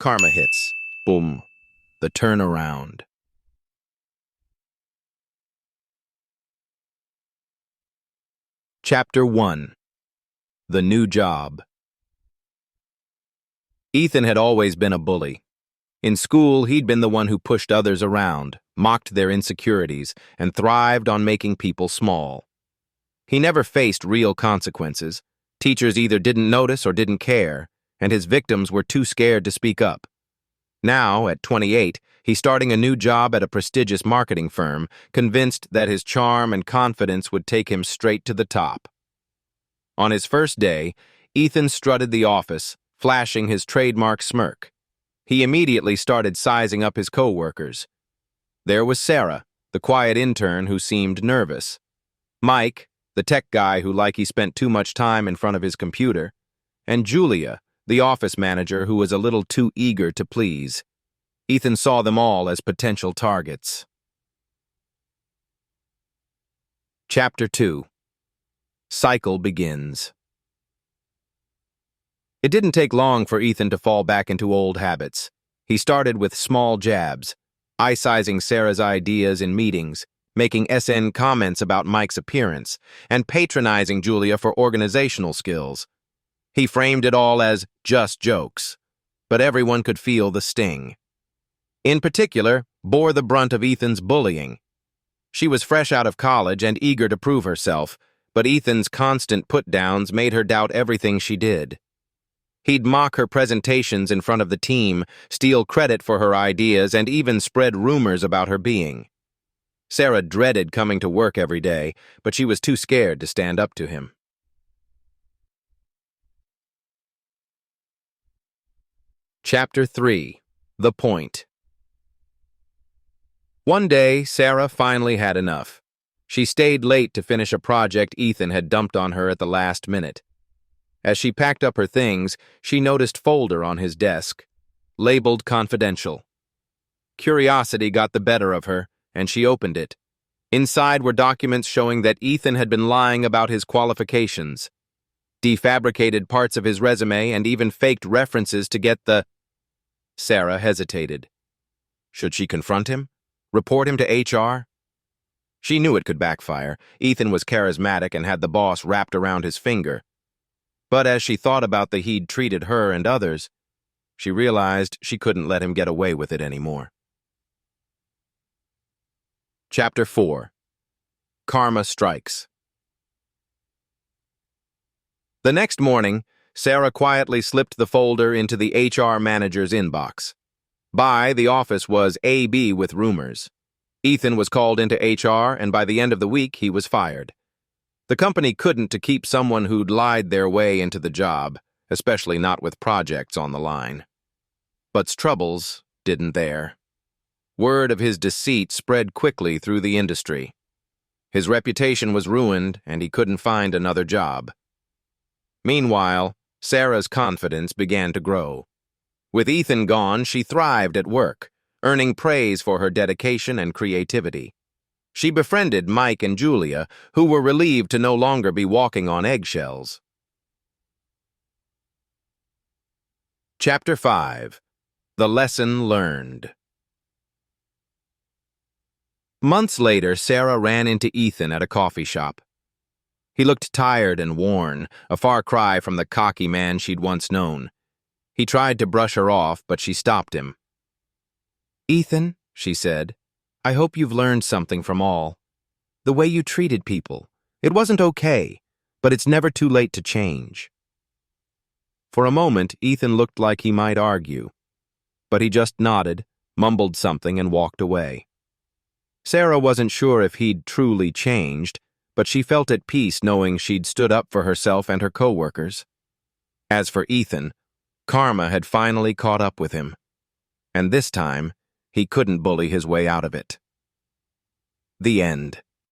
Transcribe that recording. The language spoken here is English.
Karma hits. Boom. The turnaround. Chapter 1. The New Job. Ethan had always been a bully. In school, he'd been the one who pushed others around, mocked their insecurities, and thrived on making people small. He never faced real consequences. Teachers either didn't notice or didn't care, and his victims were too scared to speak up. Now, at 28, he's starting a new job at a prestigious marketing firm, convinced that his charm and confidence would take him straight to the top. On his first day, Ethan strutted the office, flashing his trademark smirk. He immediately started sizing up his co-workers. There was Sarah, the quiet intern who seemed nervous. Mike, the tech guy who he spent too much time in front of his computer. And Julia, the office manager who was a little too eager to please. Ethan saw them all as potential targets. Chapter 2. Cycle begins. It didn't take long for Ethan to fall back into old habits. He started with small jabs, eye-sizing Sarah's ideas in meetings, making SN comments about Mike's appearance, and patronizing Julia for organizational skills. He framed it all as just jokes, but everyone could feel the sting. In particular, bore the brunt of Ethan's bullying. She was fresh out of college and eager to prove herself, but Ethan's constant put-downs made her doubt everything she did. He'd mock her presentations in front of the team, steal credit for her ideas, and even spread rumors about her being. Sarah dreaded coming to work every day, but she was too scared to stand up to him. Chapter 3. The Point. One day, Sarah finally had enough. She stayed late to finish a project Ethan had dumped on her at the last minute. As she packed up her things, she noticed a folder on his desk, labeled confidential. Curiosity got the better of her, and she opened it. Inside were documents showing that Ethan had been lying about his qualifications, defabricated parts of his resume, and even faked references to get the... Sarah hesitated. Should she confront him? Report him to HR? She knew it could backfire. Ethan was charismatic and had the boss wrapped around his finger. But as she thought about the he'd treated her and others, she realized she couldn't let him get away with it anymore. Chapter 4. Karma Strikes. The next morning, Sarah quietly slipped the folder into the HR manager's inbox. The office was AB with rumors. Ethan was called into HR, and by the end of the week, he was fired. The company couldn't to keep someone who'd lied their way into the job, especially not with projects on the line. But's troubles didn't there. Word of his deceit spread quickly through the industry. His reputation was ruined, and he couldn't find another job. Meanwhile, Sarah's confidence began to grow. With Ethan gone, she thrived at work, earning praise for her dedication and creativity. She befriended Mike and Julia, who were relieved to no longer be walking on eggshells. Chapter 5. The Lesson Learned. Months later, Sarah ran into Ethan at a coffee shop. He looked tired and worn, a far cry from the cocky man she'd once known. He tried to brush her off, but she stopped him. "Ethan," she said, "I hope you've learned something from all. The way you treated people. It wasn't okay, but it's never too late to change." For a moment, Ethan looked like he might argue, but he just nodded, mumbled something, and walked away. Sarah wasn't sure if he'd truly changed, but she felt at peace knowing she'd stood up for herself and her co-workers. As for Ethan, karma had finally caught up with him, and this time, he couldn't bully his way out of it. The end.